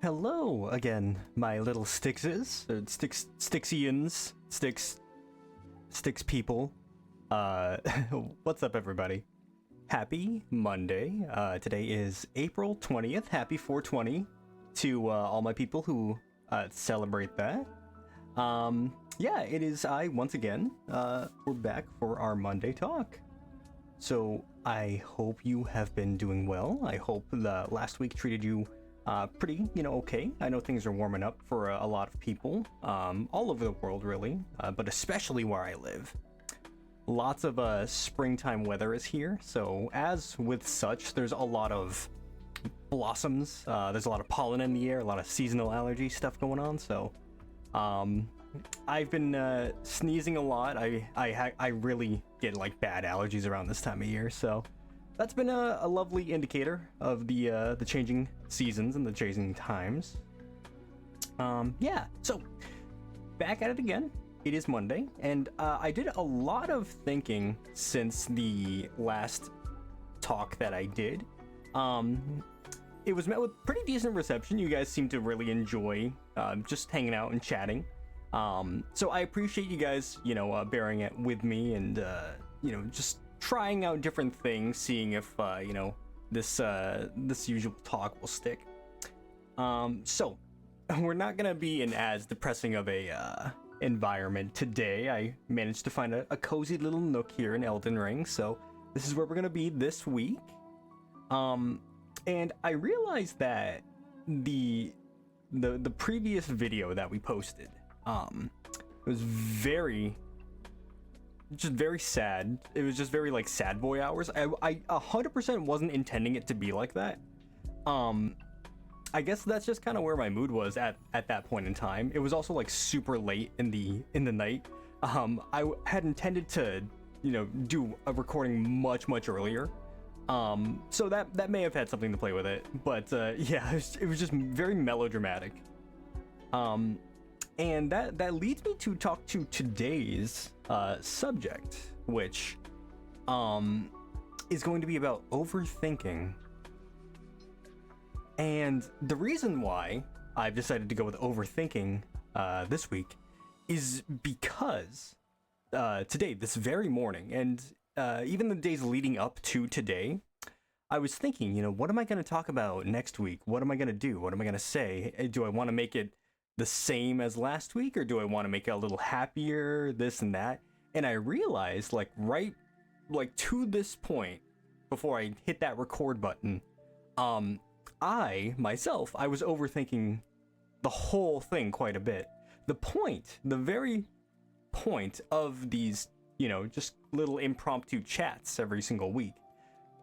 Hello again, my little Stixes, Stixians, Stix people. Uh, what's up, everybody? Happy Monday. Today is April 20th. Happy 420 to all my people who celebrate that. Yeah, it is I once again. We're back for our Monday talk. So I hope you have been doing well. I hope the last week treated you pretty, okay. I know things are warming up for a lot of people, all over the world, really, but especially where I live. Lots of springtime weather is here, so as with such, there's a lot of blossoms, there's a lot of pollen in the air, a lot of seasonal allergy stuff going on, so I've been sneezing a lot. I really get like bad allergies around this time of year, so that's been a lovely indicator of the changing seasons and the changing times. Yeah, so back at it again. It is Monday, and I did a lot of thinking since the last talk that I did. It was met with pretty decent reception. You guys seem to really enjoy just hanging out and chatting. So I appreciate you guys, bearing it with me and, just trying out different things, seeing if, this usual talk will stick. So we're not gonna be in as depressing of a environment today. I managed to find a cozy little nook here in Elden Ring, so this is where we're gonna be this week. And I realized that the previous video that we posted, it was very sad. It was just very like sad boy hours. I 100% wasn't intending it to be like that. I guess that's just kind of where my mood was at that point in time. It was also like super late in the night. I had intended to, do a recording much earlier. So that may have had something to play with it, but yeah, it was just very melodramatic. And that leads me to talk to today's subject, which is going to be about overthinking. And the reason why I've decided to go with overthinking this week is because today, this very morning, and even the days leading up to today, I was thinking, what am I going to talk about next week? What am I going to do? What am I going to say? Do I want to make it the same as last week, or do I want to make it a little happier, this and that? And I realized, right to this point, before I hit that record button, I was overthinking the whole thing quite a bit. The very point of these, just little impromptu chats every single week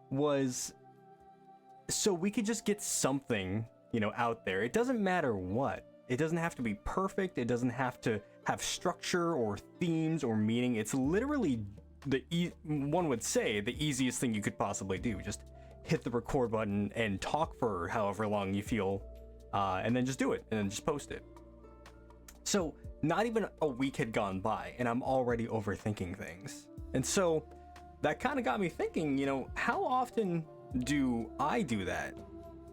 was so we could just get something, out there. It doesn't matter what. It doesn't have to be perfect. It doesn't have to have structure or themes or meaning. It's literally one would say the easiest thing you could possibly do. Just hit the record button and talk for however long you feel, and then just do it and then just post it. So not even a week had gone by and I'm already overthinking things. And so that kind of got me thinking, how often do I do that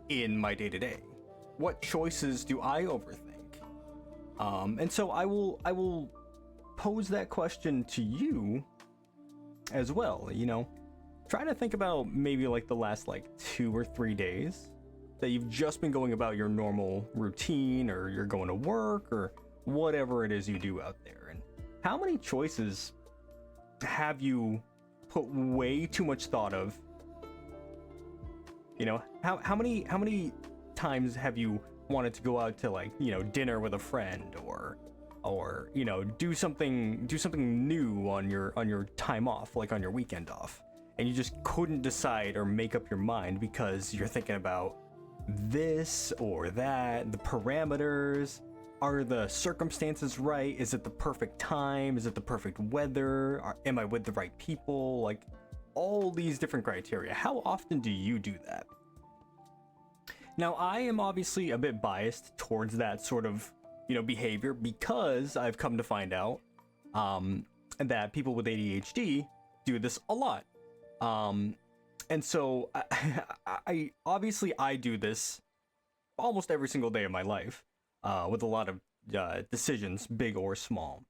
in my day-to-day? What choices do I overthink? And so I will pose that question to you as well, trying to think about maybe like the last 2 or 3 days that you've just been going about your normal routine, or you're going to work, or whatever it is you do out there. And how many choices have you put way too much thought of? How many times have you wanted to go out to dinner with a friend, or do something new on your time off, like on your weekend off, and you just couldn't decide or make up your mind because you're thinking about this or that, the parameters, are the circumstances right, is it the perfect time, is it the perfect weather, am I with the right people, like all these different criteria. How often do you do that? Now, I am obviously a bit biased towards that sort of, behavior, because I've come to find out that people with ADHD do this a lot. And so I obviously I do this almost every single day of my life, with a lot of decisions, big or small.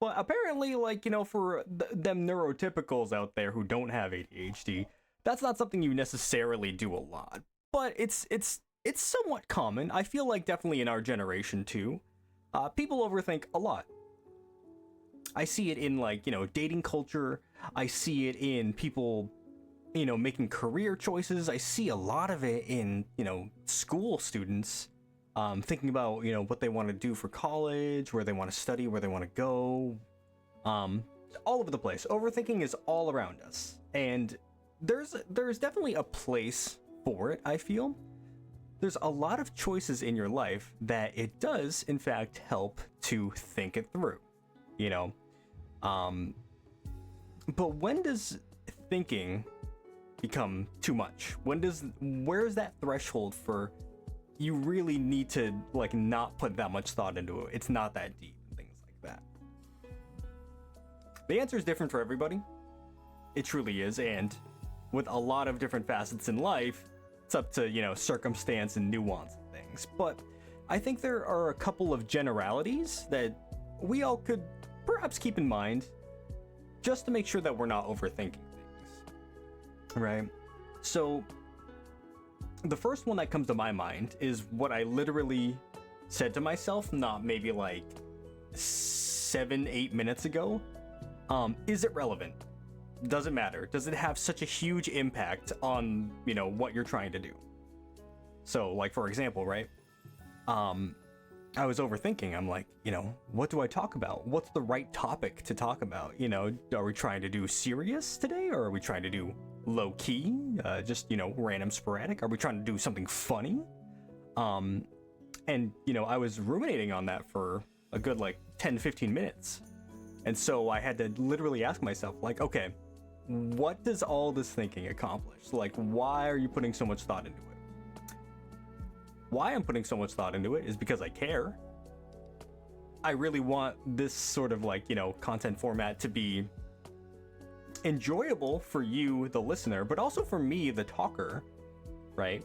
But apparently, like, for them neurotypicals out there who don't have ADHD, that's not something you necessarily do a lot. But it's somewhat common. I feel like definitely in our generation too. People overthink a lot. I see it in, like, dating culture. I see it in people, making career choices. I see a lot of it in, school students, thinking about, what they want to do for college, where they want to study, where they want to go. All over the place. Overthinking is all around us. And there's definitely a place for it, I feel. There's a lot of choices in your life that it does, in fact, help to think it through, But when does thinking become too much? Where's that threshold for you really need to, like, not put that much thought into it? It's not that deep, and things like that. The answer is different for everybody. It truly is, and with a lot of different facets in life, it's up to, circumstance and nuance and things. But I think there are a couple of generalities that we all could perhaps keep in mind just to make sure that we're not overthinking things, right? So the first one that comes to my mind is what I literally said to myself, not maybe like 7-8 minutes ago. Is it relevant? Does it matter? Does it have such a huge impact on, what you're trying to do? So, like, for example, right? I was overthinking. I'm like, what do I talk about? What's the right topic to talk about? Are we trying to do serious today, or are we trying to do low key, just, random sporadic? Are we trying to do something funny? And, I was ruminating on that for a good, like, 10-15 minutes. And so I had to literally ask myself, like, okay, what does all this thinking accomplish? Like, why are you putting so much thought into it? Why I'm putting so much thought into it is because I care. I really want this sort of, like, content format to be enjoyable for you, the listener, but also for me, the talker, right?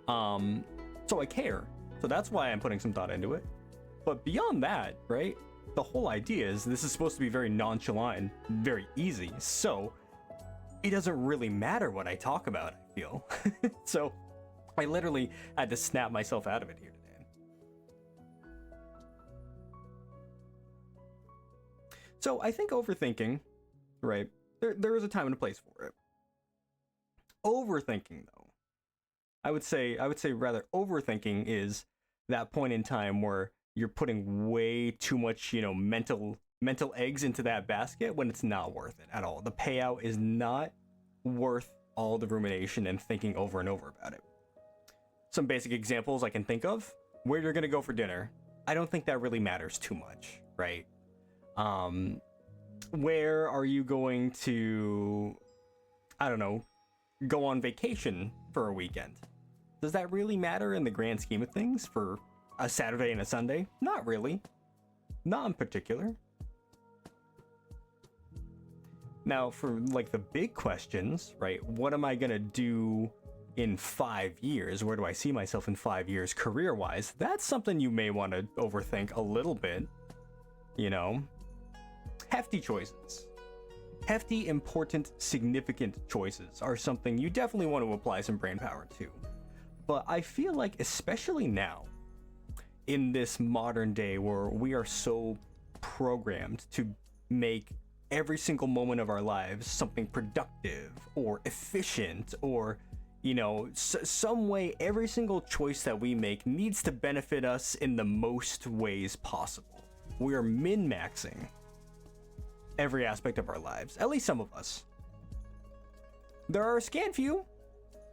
So I care. So that's why I'm putting some thought into it. But beyond that, right? The whole idea is this is supposed to be very nonchalant, very easy. So it doesn't really matter what I talk about, I feel. So I literally had to snap myself out of it here today. So I think overthinking, right? There is a time and a place for it. Overthinking, though, I would say rather overthinking is that point in time where you're putting way too much, mental eggs into that basket when it's not worth it at all. The payout is not worth all the rumination and thinking over and over about it. Some basic examples I can think of: where you're gonna go for dinner. I don't think that really matters too much, right? Where are you going to, I don't know, go on vacation for a weekend? Does that really matter in the grand scheme of things for a Saturday and a Sunday? Not really. Not in particular. Now, for, like, the big questions, right? What am I gonna do in 5 years? Where do I see myself in 5 years career-wise? That's something you may want to overthink a little bit. Hefty choices. Hefty, important, significant choices are something you definitely want to apply some brain power to. But I feel like, especially now, in this modern day where we are so programmed to make every single moment of our lives something productive or efficient, or, some way every single choice that we make needs to benefit us in the most ways possible. We are min-maxing every aspect of our lives, at least some of us. There are a scant few,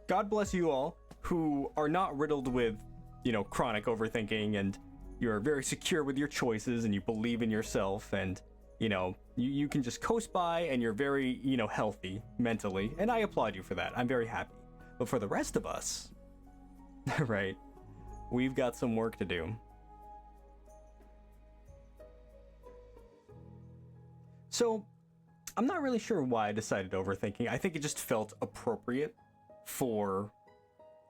God bless you all, who are not riddled with, chronic overthinking, and you're very secure with your choices and you believe in yourself, and, you can just coast by and you're very, healthy mentally, and I applaud you for that. I'm very happy. But for the rest of us, right, we've got some work to do. So, I'm not really sure why I decided overthinking. I think it just felt appropriate for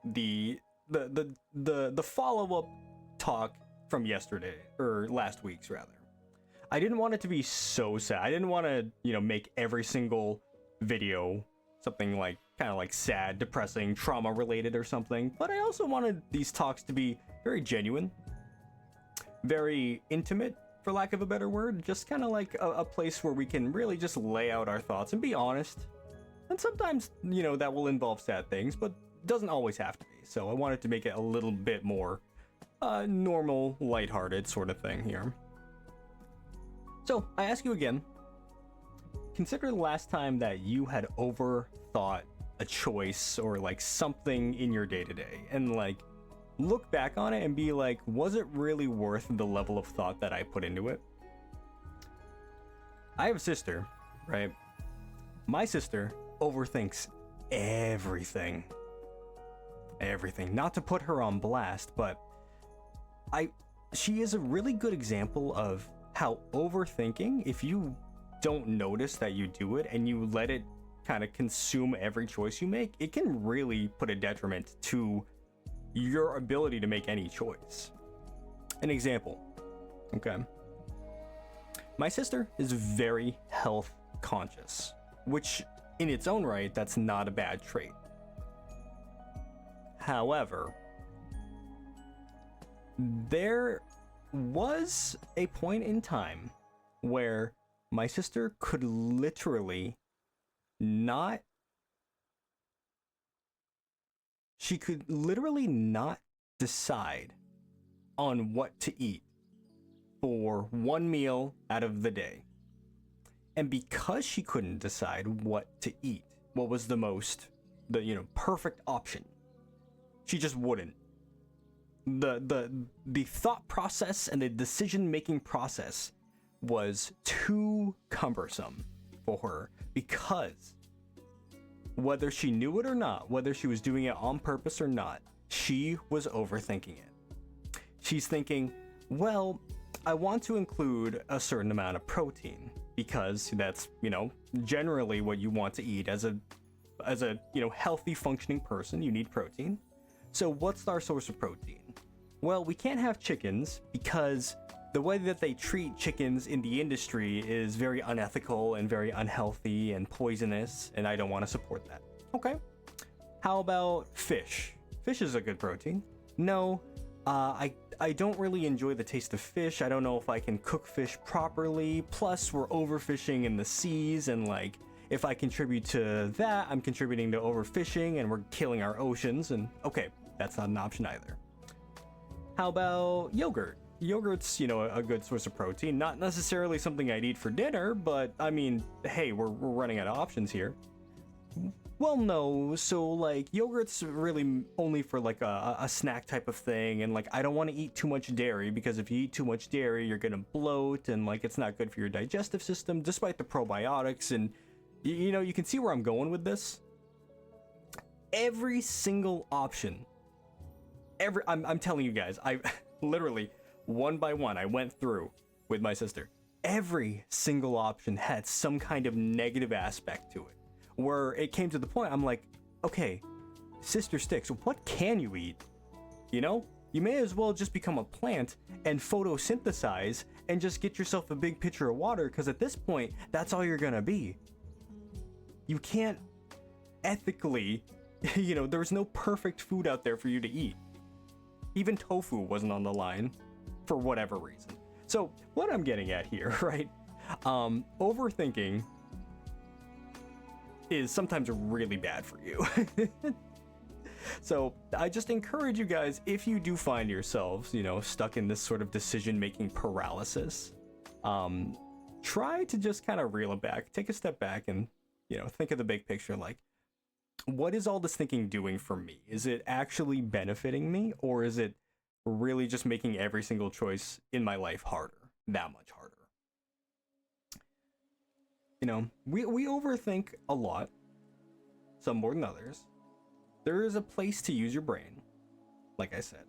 the the follow-up talk from yesterday, or last week's rather. I didn't want it to be so sad. I didn't want to, make every single video something like kind of like sad, depressing, trauma related or something, but I also wanted these talks to be very genuine, very intimate, for lack of a better word, just kind of like a place where we can really just lay out our thoughts and be honest. And sometimes, that will involve sad things, but doesn't always have to be. So I wanted to make it a little bit more normal, lighthearted sort of thing here. So I ask you again, consider the last time that you had overthought a choice or like something in your day-to-day, and like look back on it and be like, was it really worth the level of thought that I put into it? I have a sister, right? My sister overthinks everything. Not to put her on blast, but she is a really good example of how overthinking, if you don't notice that you do it and you let it kind of consume every choice you make, it can really put a detriment to your ability to make any choice. An example, okay? My sister is very health conscious, which in its own right, that's not a bad trait. However, there was a point in time where my sister could literally not decide on what to eat for one meal out of the day. And because she couldn't decide what to eat, what was the perfect option, she just wouldn't. The thought process and the decision-making process was too cumbersome for her, because whether she knew it or not, whether she was doing it on purpose or not, she was overthinking it. She's thinking, well, I want to include a certain amount of protein because that's, generally what you want to eat as a healthy functioning person. You need protein. So what's our source of protein? Well, we can't have chickens because the way that they treat chickens in the industry is very unethical and very unhealthy and poisonous, and I don't want to support that. Okay. How about fish? Fish is a good protein. No, I don't really enjoy the taste of fish. I don't know if I can cook fish properly. Plus, we're overfishing in the seas, and like, if I contribute to that, I'm contributing to overfishing, and we're killing our oceans, and okay, that's not an option either. How about yogurt? Yogurt's, a good source of protein. Not necessarily something I'd eat for dinner, but I mean, hey, we're running out of options here. Well, no, so like yogurt's really only for like a snack type of thing, and like I don't want to eat too much dairy because if you eat too much dairy, you're gonna bloat, and like it's not good for your digestive system, despite the probiotics. And you can see where I'm going with this. Every single option, I'm telling you guys, I literally one by one I went through with my sister. Every single option had some kind of negative aspect to it, where it came to the point I'm like, okay, Sister Sticks, what can you eat? You may as well just become a plant and photosynthesize and just get yourself a big pitcher of water, because at this point, that's all you're gonna be. You can't ethically, there's no perfect food out there for you to eat. Even tofu wasn't on the line for whatever reason. So what I'm getting at here, right? Overthinking is sometimes really bad for you. So I just encourage you guys, if you do find yourselves, stuck in this sort of decision-making paralysis, try to just kind of reel it back, take a step back, and, think of the big picture. Like, what is all this thinking doing for me? Is it actually benefiting me, or is it really just making every single choice in my life harder, that much harder? We overthink a lot, some more than others. There is a place to use your brain, like I said.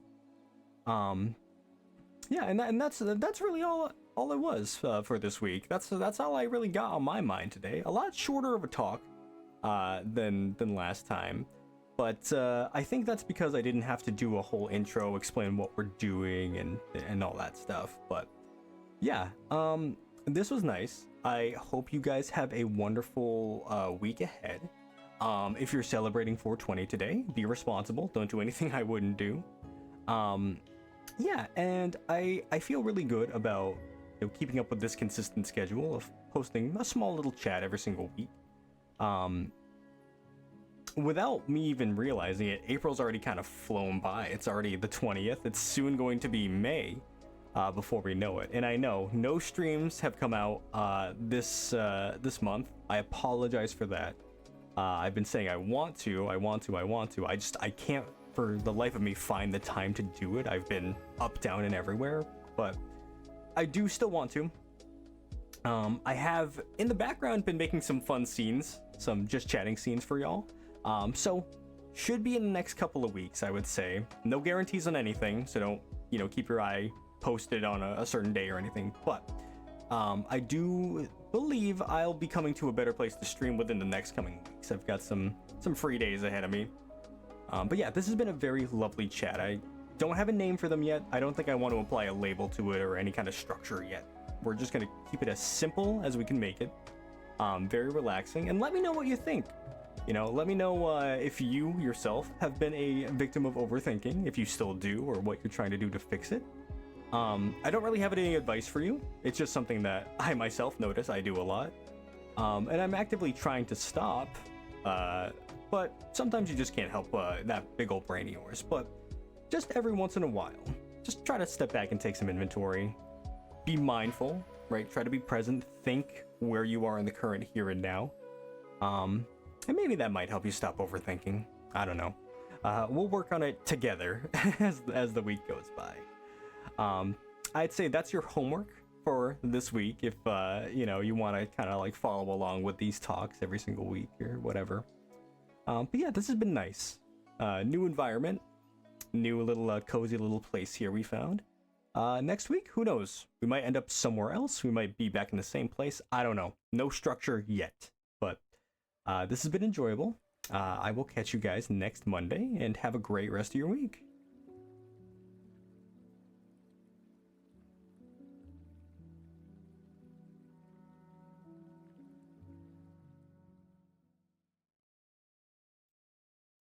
Yeah, and that's really all it was for this week. That's all I really got on my mind today. A lot shorter of a talk than last time, But I think that's because I didn't have to do a whole intro, explain what we're doing and all that stuff. But yeah, this was nice. I hope you guys have a wonderful week ahead. If you're celebrating 420 today, be responsible. Don't do anything I wouldn't do. Yeah, and I feel really good about keeping up with this consistent schedule of posting a small little chat every single week. Without me even realizing it, April's already kind of flown by. It's already the 20th. It's soon going to be May before we know it. And I know no streams have come out this month. I apologize for that. I've been saying I want to. I can't for the life of me find the time to do it. I've been up, down, and everywhere, but I do still want to. I have in the background been making some fun scenes, some just chatting scenes for y'all. So should be in the next couple of weeks, I would say. No guarantees on anything, so don't, keep your eye posted on a certain day or anything. But I do believe I'll be coming to a better place to stream within the next coming weeks. I've got some free days ahead of me. But yeah, this has been a very lovely chat. I don't have a name for them yet. I don't think I want to apply a label to it or any kind of structure yet. We're just going to keep it as simple as we can make it. Very relaxing. And let me know what you think. Let me know if you yourself have been a victim of overthinking, if you still do, or what you're trying to do to fix it. I don't really have any advice for you. It's just something that I myself notice I do a lot. And I'm actively trying to stop, but sometimes you just can't help that big old brain of yours. But just every once in a while, just try to step back and take some inventory. Be mindful, right? Try to be present. Think where you are in the current here and now. And maybe that might help you stop overthinking. I don't know. We'll work on it together as the week goes by. I'd say that's your homework for this week if you want to kind of like follow along with these talks every single week or whatever. But yeah, this has been nice. New environment, new little cozy little place here we found. Next week, who knows? We might end up somewhere else. We might be back in the same place. I don't know. No structure yet. But this has been enjoyable. I will catch you guys next Monday and have a great rest of your week.